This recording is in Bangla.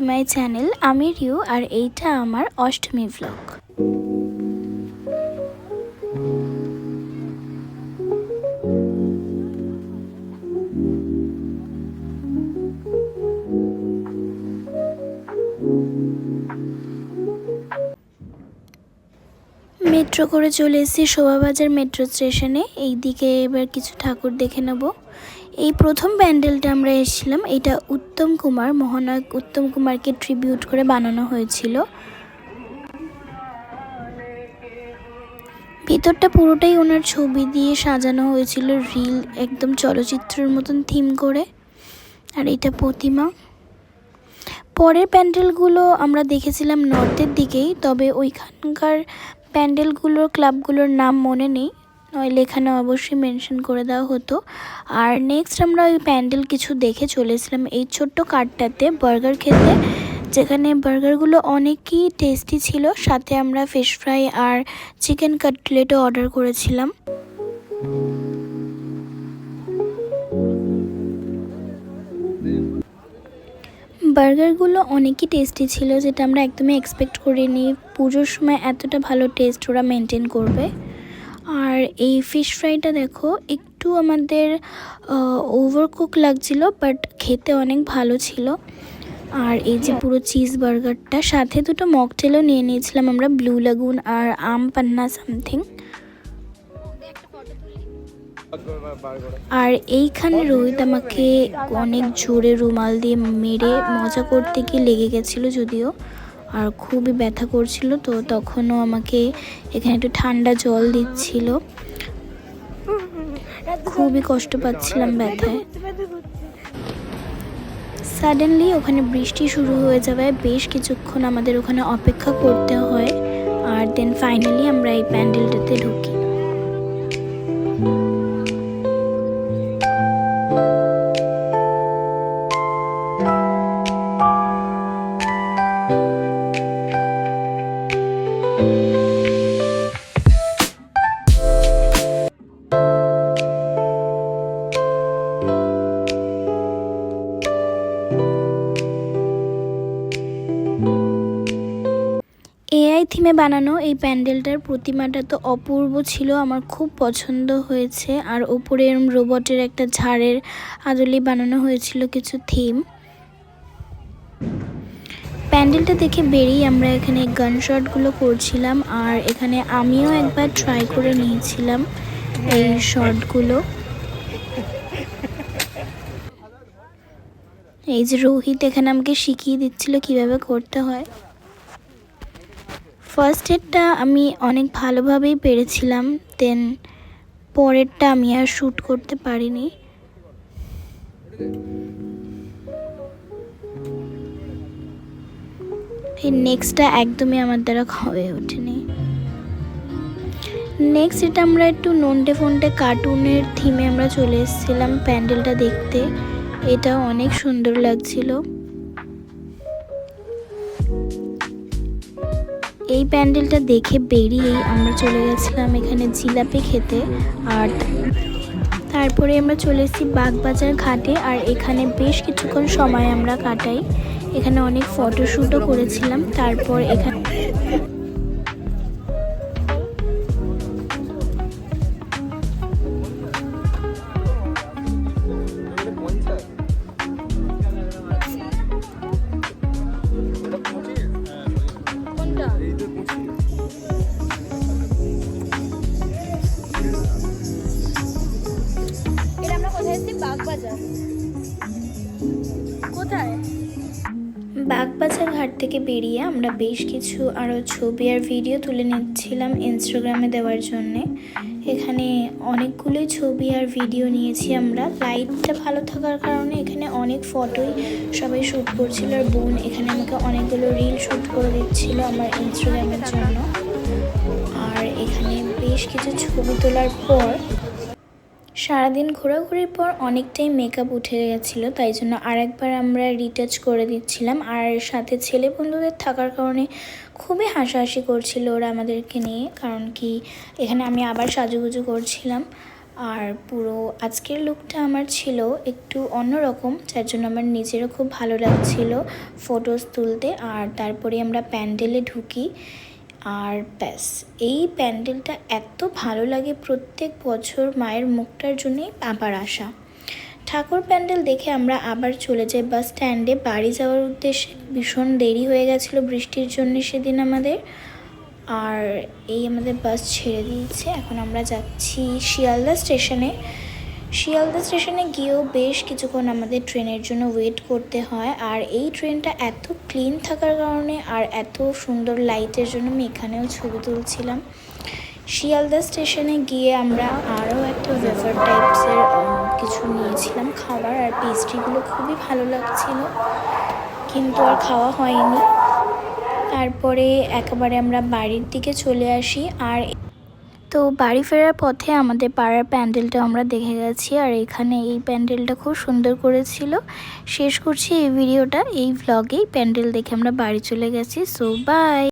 To my channel. আমি রিউ আর এইটা আমার অষ্টমী ভ্লগ। মেট্রো করে চলে এসেছি শোভাবাজার মেট্রো স্টেশনে। এই দিকে এবার কিছু ঠাকুর দেখে নেব। এই প্রথম প্যান্ডেলটা আমরা এসেছিলাম, এটা উত্তম কুমার, মহানায়ক উত্তম কুমারকে ট্রিবিউট করে বানানো হয়েছিল। ভিতরটা পুরোটাই ওনার ছবি দিয়ে সাজানো হয়েছিল, রিল একদম চলচ্চিত্রের মতন থিম করে। আর এটা প্রতিমা। পরের প্যান্ডেলগুলো আমরা দেখেছিলাম নর্থের দিকেই, তবে ওইখানকার প্যান্ডেলগুলোর ক্লাবগুলোর নাম মনে নেই, নইলে এখানে অবশ্যই মেনশন করে দেওয়া হতো। আর নেক্সট আমরা ওই প্যান্ডেল কিছু দেখে চলেছিলাম এই ছোট্ট কার্টটাতে বার্গার খেতে, যেখানে বার্গারগুলো অনেকই টেস্টি ছিল। সাথে আমরা ফিশ ফ্রাই আর চিকেন কাটলেটও অর্ডার করেছিলাম। বার্গারগুলো অনেকই টেস্টি ছিল, যেটা আমরা একদমই এক্সপেক্ট করিনি পুজোর সময় এতটা ভালো টেস্ট ওরা মেনটেন করবে। আর এই ফিশ ফ্রাইটা দেখো, একটু আমাদের ওভারকুক লাগছিল, বাট খেতে অনেক ভালো ছিল। আর এই যে পুরো চিজ বার্গারটা, সাথে দুটো মকটেলও নিয়ে নিয়েছিলাম আমরা, ব্লু লাগুন আর আম পান্না সামথিং। আর এইখানে রোহিত আমাকে অনেক জোরে রুমাল দিয়ে মেরে মজা করতে গিয়ে লেগে গেছিলো যদিও, আর খুবই ব্যথা করছিল। তো তখনও আমাকে এখানে একটু ঠান্ডা জল দিচ্ছিল, খুবই কষ্ট পাচ্ছিলাম ব্যথায়। সাডেনলি ওখানে বৃষ্টি শুরু হয়ে যাবে, বেশ কিছুক্ষণ আমাদের ওখানে অপেক্ষা করতে হয়। আর দেন ফাইনালি আমরা এই প্যান্ডেলটাতে ঢুকি। এআই থিমে বানানো এই প্যান্ডেলটার প্রতিমাটা তো অপূর্ব ছিল, আমার খুব পছন্দ হয়েছে। আর ওপরে এরম রোবটের একটা ঝাড়ের আদলে বানানো হয়েছিল কিছু থিম। প্যান্ডেলটা দেখে বেরিয়ে আমরা এখানে গান শটগুলো করছিলাম, আর এখানে আমিও একবার ট্রাই করে নিয়েছিলাম এই শটগুলো। এই যে রোহিত এখানে আমাকে শিখিয়ে দিচ্ছিল কিভাবে করতে হয়। ফার্স্ট এডটা আমি অনেক ভালোভাবেই পেরেছিলাম, দেন পরেরটা আমি আর শ্যুট করতে পারিনি। এই নেক্সটটা একদমই আমার দ্বারা হয়ে ওঠেনি। নেক্সট এটা আমরা একটু নন্টে ফন্টে কার্টুনের থিমে আমরা চলে এসেছিলাম প্যান্ডেলটা দেখতে, এটা অনেক সুন্দর লাগছিল। এই প্যান্ডেলটা দেখে বেরিয়েই আমরা চলে গেছিলাম এখানে জিলাপি খেতে। আর তারপরে আমরা চলে এসেছি বাগবাজার ঘাটে, আর এখানে বেশ কিছুক্ষণ সময় আমরা কাটাই। এখানে অনেক ফটোশ্যুটও করেছিলাম। তারপর এখানে বাগবাজার ঘাট থেকে বেরিয়ে আমরা বেশ কিছু আরও ছবি আর ভিডিও তুলে নিচ্ছিলাম ইনস্টাগ্রামে দেওয়ার জন্যে। এখানে অনেকগুলোই ছবি আর ভিডিও নিয়েছি আমরা। লাইটটা ভালো থাকার কারণে এখানে অনেক ফটোই সবাই শ্যুট করছিল, আর বোন এখানে আমাকে অনেকগুলো রিল শ্যুট করে দিচ্ছিল আমার ইনস্টাগ্রামের জন্য। আর এখানে বেশ কিছু ছবি তোলার পর সারাদিন ঘোরাঘুরির পর অনেকটাই মেকআপ উঠে গেছিলো, তাই জন্য আরেকবার আমরা রিটাচ করে দিচ্ছিলাম। আর সাথে ছেলে বন্ধুদের থাকার কারণে খুবই হাসাহাসি করছিল ওরা আমাদেরকে নিয়ে, কারণ কি এখানে আমি আবার সাজুগুজু করছিলাম। আর পুরো আজকের লুকটা আমার ছিল একটু অন্যরকম, যার জন্য আমার নিজেরও খুব ভালো লাগছিল ফটোস তুলতে। আর তারপরে আমরা প্যান্ডেলে ঢুকি। আর ব্যাস, এই প্যান্ডেলটা এত ভালো লাগে, প্রত্যেক বছর মায়ের মুখটার জন্যই আবার আসা। ঠাকুর প্যান্ডেল দেখে আমরা আবার চলে যাই বাস স্ট্যান্ডে বাড়ি যাওয়ার উদ্দেশ্যে। ভীষণ দেরি হয়ে গেছিলো বৃষ্টির জন্য সেদিন আমাদের। আর এই আমাদের বাস ছেড়ে দিয়েছে, এখন আমরা যাচ্ছি শিয়ালদা স্টেশনে। শিয়ালদা স্টেশনে গিয়েও বেশ কিছুক্ষণ আমাদের ট্রেনের জন্য ওয়েট করতে হয়। আর এই ট্রেনটা এত ক্লিন থাকার কারণে আর এত সুন্দর লাইটের জন্য আমি এখানেও ছবি তুলছিলাম। শিয়ালদা স্টেশনে গিয়ে আমরা আরও একটা ওয়েফার টাইপসের কিছু নিয়েছিলাম খাবার, আর পেস্ট্রিগুলো খুবই ভালো লাগছিল, কিন্তু আর খাওয়া হয়নি। তারপরে একেবারে আমরা বাড়ির দিকে চলে আসি। আর তো বাড়ি ফেরার পথে আমাদের পাড়ার প্যান্ডেলটা আমরা দেখে গেছি, আর এখানে এই প্যান্ডেলটা খুব সুন্দর করেছিল। শেষ করছি এই ভিডিওটা এই ভ্লগেই। প্যান্ডেল দেখে আমরা বাড়ি চলে গেছি। So by.